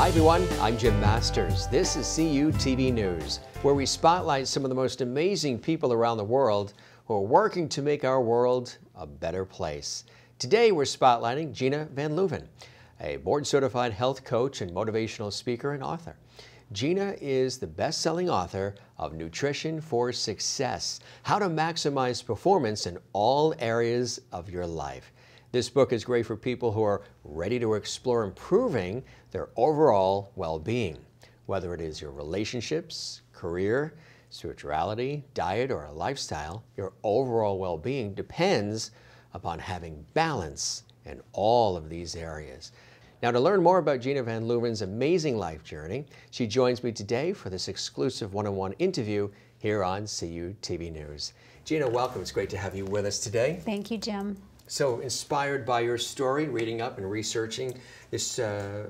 Hi everyone, I'm Jim Masters. This is CUTV News, where we spotlight some of the most amazing people around the world who are working to make our world a better place. Today we're spotlighting Gina Van Luven, a board-certified health coach and motivational speaker and author. Gina is the best-selling author of Nutrition for Success: How to Maximize Performance in All Areas of Your Life. This book is great for people who are ready to explore improving their overall well-being, whether it is your relationships, career, spirituality, diet, or a lifestyle. Your overall well-being depends upon having balance in all of these areas. Now, to learn more about Gina Van Luven's amazing life journey, she joins me today for this exclusive one-on-one interview here on CUTV News. Gina, welcome. It's great to have you with us today. Thank you, Jim. So, inspired by your story, reading up and researching this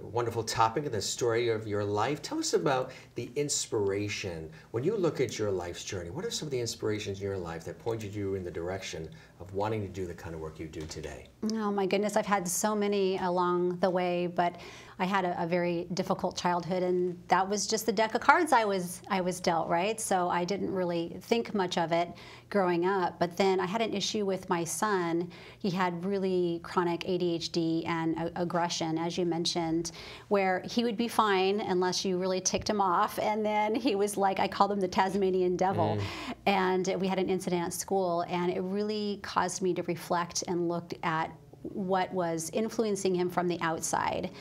wonderful topic and the story of your life, tell us about the inspiration. When you look at your life's journey, what are some of the inspirations in your life that pointed you in the direction of wanting to do the kind of work you do today? Oh my goodness, I've had so many along the way, but I had a very difficult childhood, and that was just the deck of cards I was dealt, right? So I didn't really think much of it growing up. But then I had an issue with my son. He had really chronic ADHD and aggression, as you mentioned, where he would be fine unless you really ticked him off. And then he was like, I called him the Tasmanian devil. And we had an incident at school, and it really caused me to reflect and look at what was influencing him from the outside.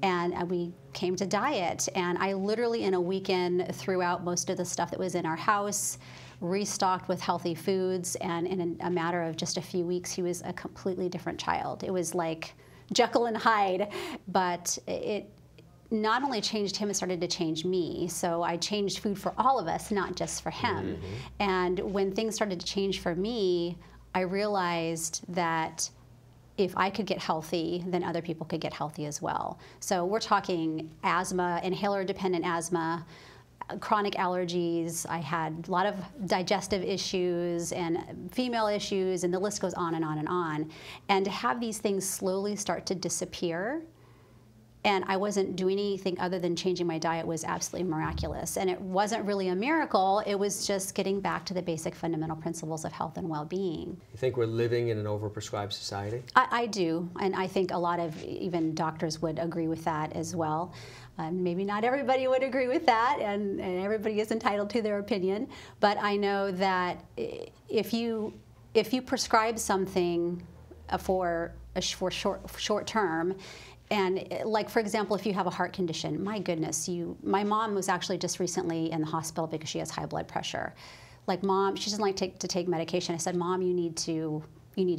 And we came to diet, and I literally in a weekend threw out most of the stuff that was in our house, restocked with healthy foods, and in a matter of just a few weeks he was a completely different child. It was like Jekyll and Hyde, but it not only changed him, it started to change me. So I changed food for all of us, not just for him. And when things started to change for me, I realized that if I could get healthy, then other people could get healthy as well. So we're talking asthma, inhaler-dependent asthma, chronic allergies. I had a lot of digestive issues and female issues, and the list goes on and on and on. And to have these things slowly start to disappear, and I wasn't doing anything other than changing my diet, was absolutely miraculous. And it wasn't really a miracle, it was just getting back to the basic fundamental principles of health and well-being. You think we're living in an overprescribed society? I do, and I think a lot of even doctors would agree with that as well. Maybe not everybody would agree with that, and everybody is entitled to their opinion, but I know that if you prescribe something for short term, and like, for example, if you have a heart condition, my goodness, my mom was actually just recently in the hospital because she has high blood pressure. Like, Mom, she doesn't like to take medication. I said, Mom, you need to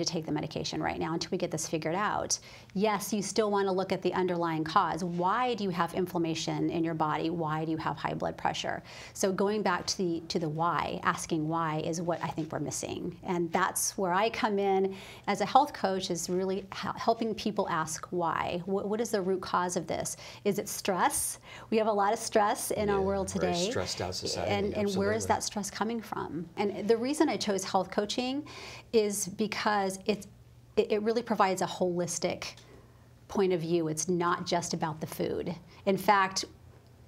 take the medication right now until we get this figured out. Yes, you still want to look at the underlying cause. Why do you have inflammation in your body? Why do you have high blood pressure? So going back to the why, asking why, is what I think we're missing. And that's where I come in as a health coach, is really helping people ask why. What is the root cause of this? Is it stress? We have a lot of stress in our world today. Very stressed out society. And where is that stress coming from? And the reason I chose health coaching is because it really provides a holistic point of view. It's not just about the food. In fact,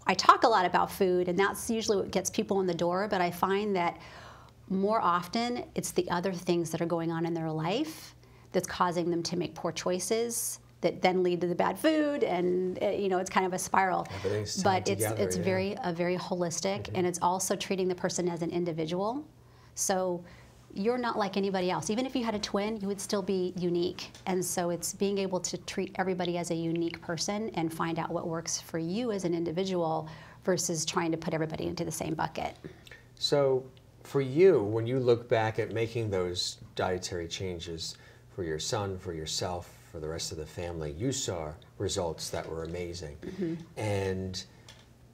I talk a lot about food, and that's usually what gets people in the door, but I find that more often it's the other things that are going on in their life that's causing them to make poor choices that then lead to the bad food, and it's kind of a spiral. But it's very holistic, and it's also treating the person as an individual. So you're not like anybody else. Even if you had a twin, you would still be unique. And so it's being able to treat everybody as a unique person and find out what works for you as an individual versus trying to put everybody into the same bucket. So for you, when you look back at making those dietary changes for your son, for yourself, for the rest of the family, you saw results that were amazing and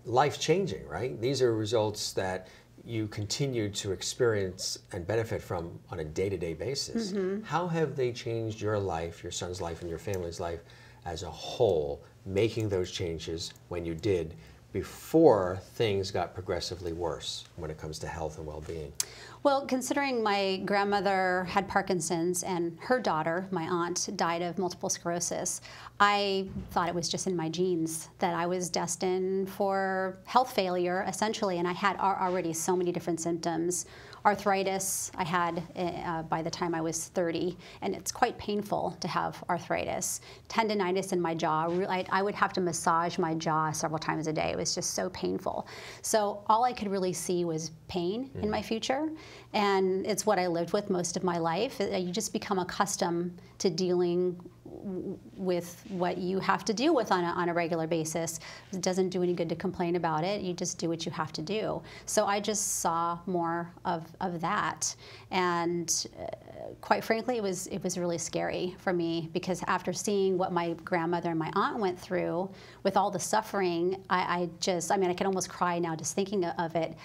life-changing, right? These are results that you continue to experience and benefit from on a day-to-day basis. How have they changed your life, your son's life, and your family's life as a whole, making those changes when you did before things got progressively worse when it comes to health and well-being? Well, considering my grandmother had Parkinson's and her daughter, my aunt, died of multiple sclerosis, I thought it was just in my genes that I was destined for health failure, essentially, and I had already so many different symptoms. Arthritis I had by the time I was 30, and it's quite painful to have arthritis. Tendinitis in my jaw, I would have to massage my jaw several times a day. It was just so painful. So all I could really see was pain in my future, and it's what I lived with most of my life. You just become accustomed to dealing with what you have to deal with on a regular basis. It doesn't do any good to complain about it. You just do what you have to do. So I just saw more of that, and quite frankly, it was really scary for me, because after seeing what my grandmother and my aunt went through with all the suffering, I mean, I can almost cry now just thinking of it.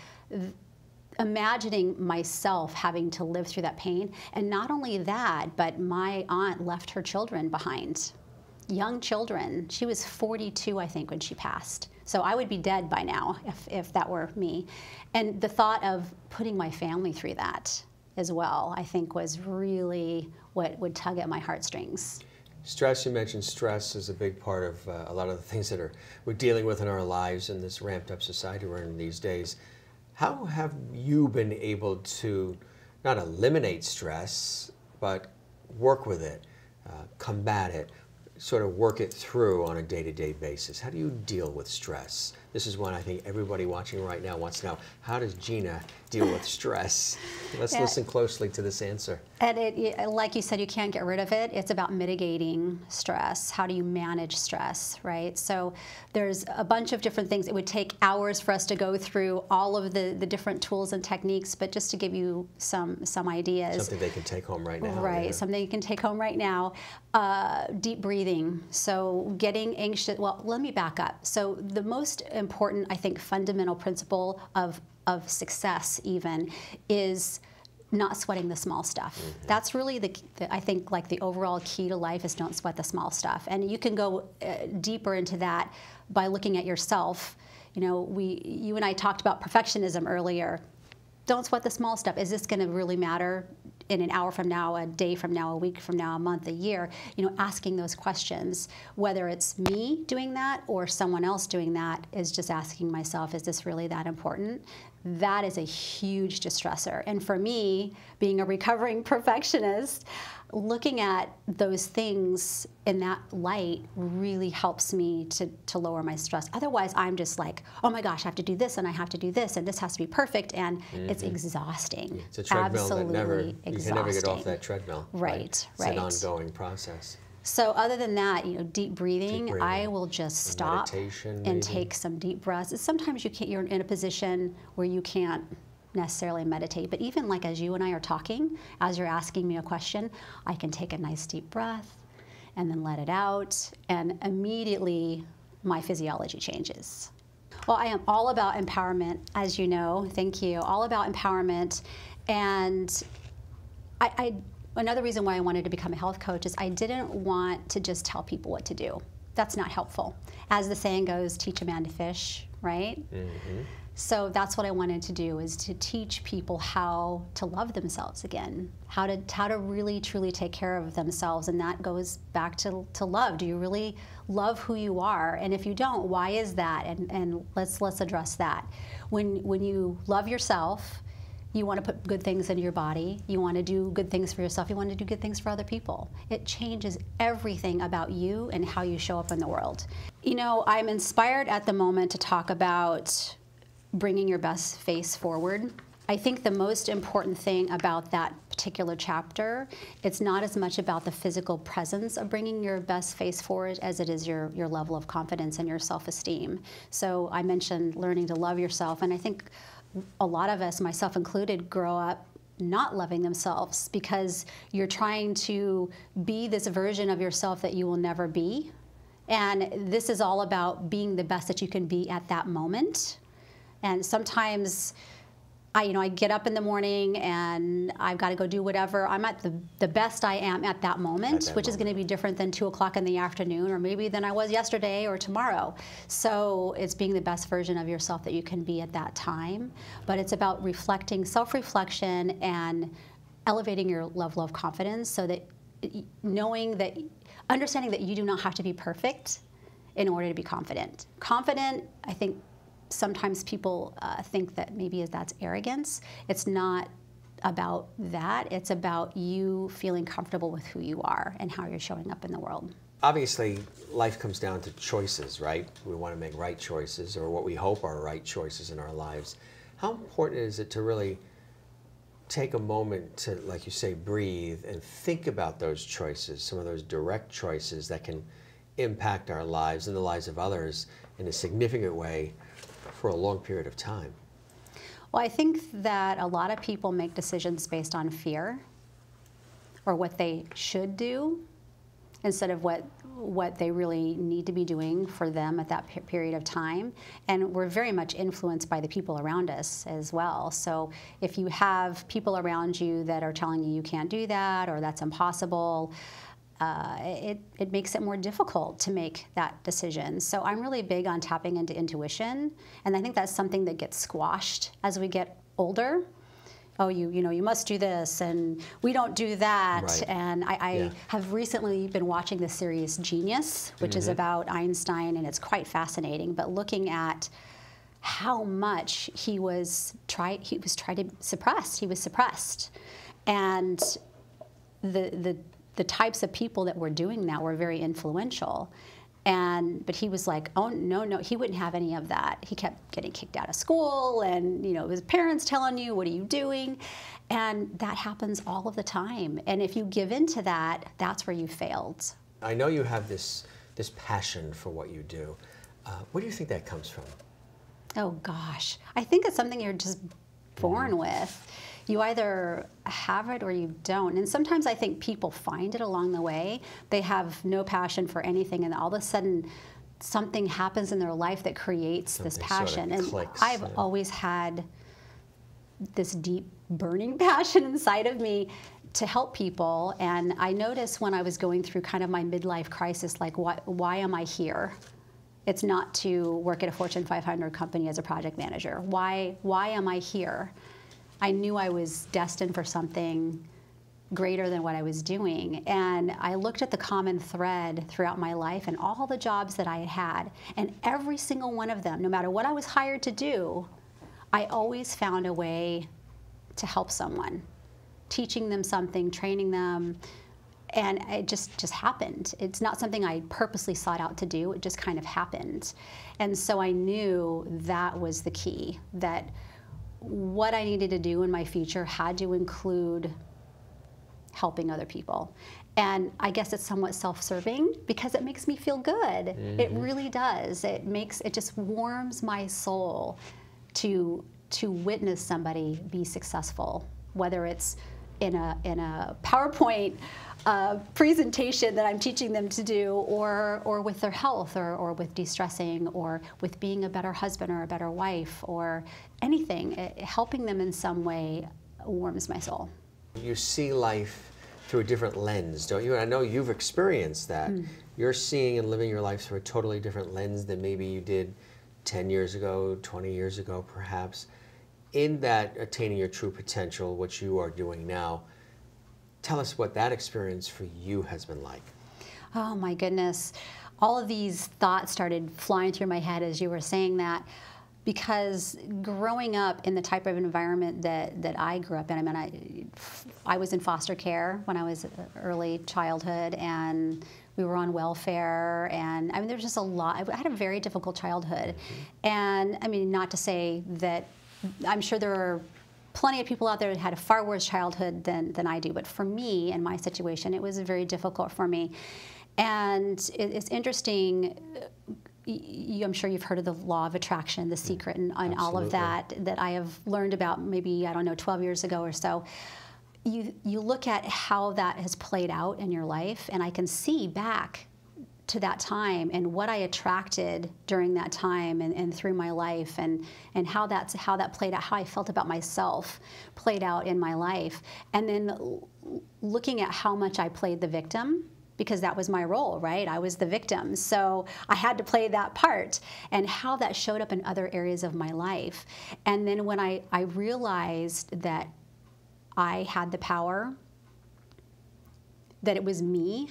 Imagining myself having to live through that pain. And not only that, but my aunt left her children behind, young children. She was 42, I think, when she passed. So I would be dead by now if that were me. And the thought of putting my family through that as well, I think, was really what would tug at my heartstrings. Stress, you mentioned stress is a big part of a lot of the things that we're dealing with in our lives in this ramped up society we're in these days. How have you been able to not eliminate stress, but work with it, combat it, sort of work it through on a day-to-day basis? How do you deal with stress? This is one I think everybody watching right now wants to know. How does Gina deal with stress? Let's listen closely to this answer. And like you said, you can't get rid of it. It's about mitigating stress. How do you manage stress, right? So there's a bunch of different things. It would take hours for us to go through all of the different tools and techniques, but just to give you some ideas. Something they can take home right now. Right, yeah. Something you can take home right now. Deep breathing. So getting anxious, well, let me back up. So the most important, I think, fundamental principle of success even is not sweating the small stuff. Mm-hmm. That's really I think, like, the overall key to life is don't sweat the small stuff. And you can go deeper into that by looking at yourself. You know, you and I talked about perfectionism earlier. Don't sweat the small stuff. Is this going to really matter in an hour from now, a day from now, a week from now, a month, a year? You know, asking those questions, whether it's me doing that or someone else doing that, is just asking myself, is this really that important? That is a huge distressor. And for me, being a recovering perfectionist, looking at those things in that light really helps me to lower my stress. Otherwise, I'm just like, oh my gosh, I have to do this and I have to do this and this has to be perfect, and it's exhausting. It's a treadmill Absolutely that you can never get off that treadmill. Right. It's an ongoing process. So other than that, you know, deep breathing, I will just stop and take some deep breaths. Sometimes you're in a position where you can't necessarily meditate, but even like as you and I are talking, as you're asking me a question, I can take a nice deep breath and then let it out, and immediately my physiology changes. Well, I am all about empowerment, as you know. Thank you. All about empowerment. And another reason why I wanted to become a health coach is I didn't want to just tell people what to do. That's not helpful. As the saying goes, teach a man to fish, right? Mm-hmm. So that's what I wanted to do, is to teach people how to love themselves again, how to really truly take care of themselves. And that goes back to love. Do you really love who you are? And if you don't, why is that? And let's address that. When you love yourself, you want to put good things into your body. You want to do good things for yourself. You want to do good things for other people. It changes everything about you and how you show up in the world. You know, I'm inspired at the moment to talk about bringing your best face forward. I think the most important thing about that particular chapter, it's not as much about the physical presence of bringing your best face forward as it is your level of confidence and your self-esteem. So I mentioned learning to love yourself, and I think a lot of us, myself included, grow up not loving themselves because you're trying to be this version of yourself that you will never be. And this is all about being the best that you can be at that moment. And sometimes I get up in the morning and I've got to go do whatever. I'm at the best I am at that moment, which is going to be different than 2 o'clock in the afternoon, or maybe than I was yesterday or tomorrow. So it's being the best version of yourself that you can be at that time. But it's about reflecting, self-reflection, and elevating your level of confidence, so that understanding that you do not have to be perfect in order to be confident. Confident, I think, sometimes people think that maybe that's arrogance. It's not about that. It's about you feeling comfortable with who you are and how you're showing up in the world. Obviously, life comes down to choices, right? We want to make right choices, or what we hope are right choices in our lives. How important is it to really take a moment to, like you say, breathe and think about those choices, some of those direct choices that can impact our lives and the lives of others in a significant way for a long period of time? Well, I think that a lot of people make decisions based on fear or what they should do instead of what they really need to be doing for them at that period of time. And we're very much influenced by the people around us as well. So if you have people around you that are telling you can't do that, or that's impossible, it makes it more difficult to make that decision. So I'm really big on tapping into intuition, and I think that's something that gets squashed as we get older. Oh, you must do this, and we don't do that. Right. And I have recently been watching the series Genius, which is about Einstein, and it's quite fascinating. But looking at how much he was suppressed, and the types of people that were doing that were very influential. But he was like, oh, no, he wouldn't have any of that. He kept getting kicked out of school, and his parents telling you, what are you doing? And that happens all of the time. And if you give in to that, that's where you failed. I know you have this passion for what you do. Where do you think that comes from? Oh, gosh. I think it's something you're just born with. You either have it or you don't. And sometimes I think people find it along the way. They have no passion for anything, and all of a sudden something happens in their life that creates this passion. Sort of clicks, and I've always had this deep burning passion inside of me to help people. And I noticed when I was going through kind of my midlife crisis, like, why am I here? It's not to work at a Fortune 500 company as a project manager. Why am I here? I knew I was destined for something greater than what I was doing. And I looked at the common thread throughout my life and all the jobs that I had, and every single one of them, no matter what I was hired to do, I always found a way to help someone, teaching them something, training them, and it just happened. It's not something I purposely sought out to do, it just kind of happened. And so I knew that was the key, that what I needed to do in my future had to include helping other people. And I guess it's somewhat self-serving because it makes me feel good. It really does. It just warms my soul to witness somebody be successful, whether it's in a PowerPoint presentation that I'm teaching them to do, or with their health, or with de-stressing, or with being a better husband or a better wife, or anything. Helping them in some way warms my soul. You see life through a different lens, don't you? And I know you've experienced that. You're seeing and living your life through a totally different lens than maybe you did 10 years ago, 20 years ago, perhaps. In that attaining your true potential, what you are doing now, tell us what that experience for you has been like. Oh my goodness. All of these thoughts started flying through my head as you were saying that, because growing up in the type of environment that I grew up in, I mean, I was in foster care when I was early childhood, and we were on welfare, and I mean, there's just a lot. I had a very difficult childhood. And I mean, not to say that, I'm sure there are plenty of people out there that had a far worse childhood than I do, but for me and my situation, it was very difficult for me. And it's interesting, I'm sure you've heard of the law of attraction, The Secret, and all of that I have learned about maybe, I don't know, 12 years ago or so. You look at how that has played out in your life, and I can see back to that time and what I attracted during that time and through my life, and how that played out, how I felt about myself played out in my life. And then looking at how much I played the victim, because that was my role, right? I was the victim. So I had to play that part, and how that showed up in other areas of my life. And then when I realized that I had the power, that it was me,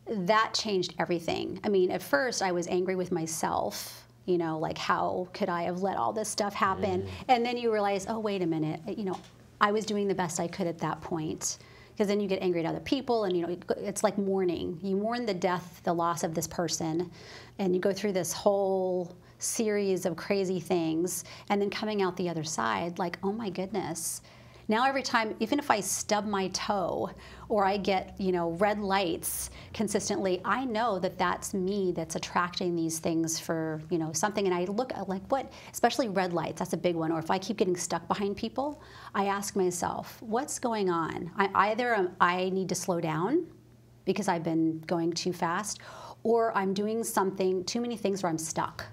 that changed everything. I mean, at first I was angry with myself, you know, like, how could I have let all this stuff happen? And then you realize, oh, wait a minute, you know, I was doing the best I could at that point. Because then you get angry at other people, and, you know, it's like mourning. You mourn the death, the loss of this person, and you go through this whole series of crazy things, and then coming out the other side, like, oh my goodness. Now every time, even if I stub my toe or I get, you know, red lights consistently, I know that that's me that's attracting these things for, you know, something. And I look at, like, what, especially red lights, that's a big one. Or if I keep getting stuck behind people, I ask myself, what's going on? I need to slow down because I've been going too fast, or I'm doing something, too many things where I'm stuck.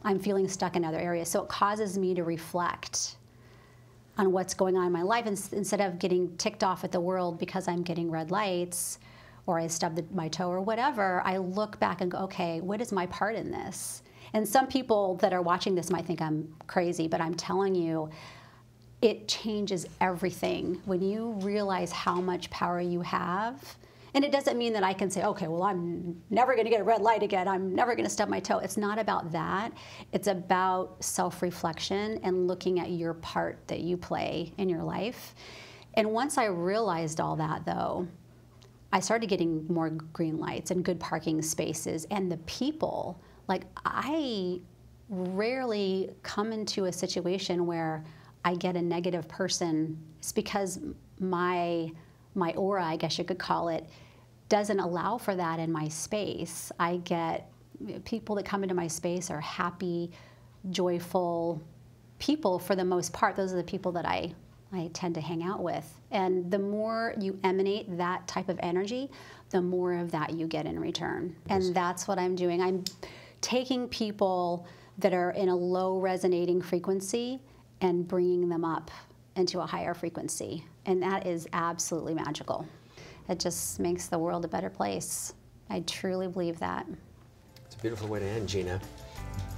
I'm feeling stuck in other areas. So it causes me to reflect on what's going on in my life, instead of getting ticked off at the world because I'm getting red lights or I stubbed my toe or whatever. I look back and go, okay, what is my part in this? And some people that are watching this might think I'm crazy, but I'm telling you, it changes everything when you realize how much power you have. And it doesn't mean that I can say, okay, well, I'm never going to get a red light again. I'm never going to stub my toe. It's not about that. It's about self-reflection and looking at your part that you play in your life. And once I realized all that, though, I started getting more green lights and good parking spaces. And the people, like, I rarely come into a situation where I get a negative person. It's because my aura, I guess you could call it, doesn't allow for that in my space. I get people that come into my space are happy, joyful people for the most part. Those are the people that I tend to hang out with. And the more you emanate that type of energy, the more of that you get in return. And that's what I'm doing. I'm taking people that are in a low resonating frequency and bringing them up into a higher frequency. And that is absolutely magical. It just makes the world a better place. I truly believe that. It's a beautiful way to end, Gina.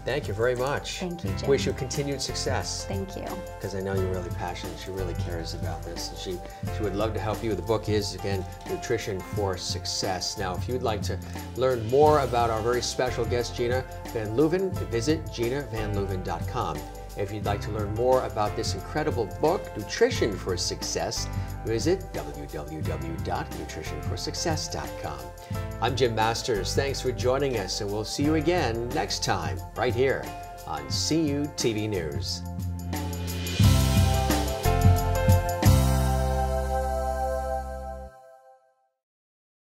Thank you very much. Thank you, Jim. Wish you continued success. Thank you. Because I know you're really passionate. She really cares about this. And she would love to help you. The book is, again, Nutrition for Success. Now, if you'd like to learn more about our very special guest, Gina Van Luven, visit ginavanluven.com. If you'd like to learn more about this incredible book, Nutrition for Success, visit www.nutritionforsuccess.com. I'm Jim Masters. Thanks for joining us, and we'll see you again next time right here on CUTV News.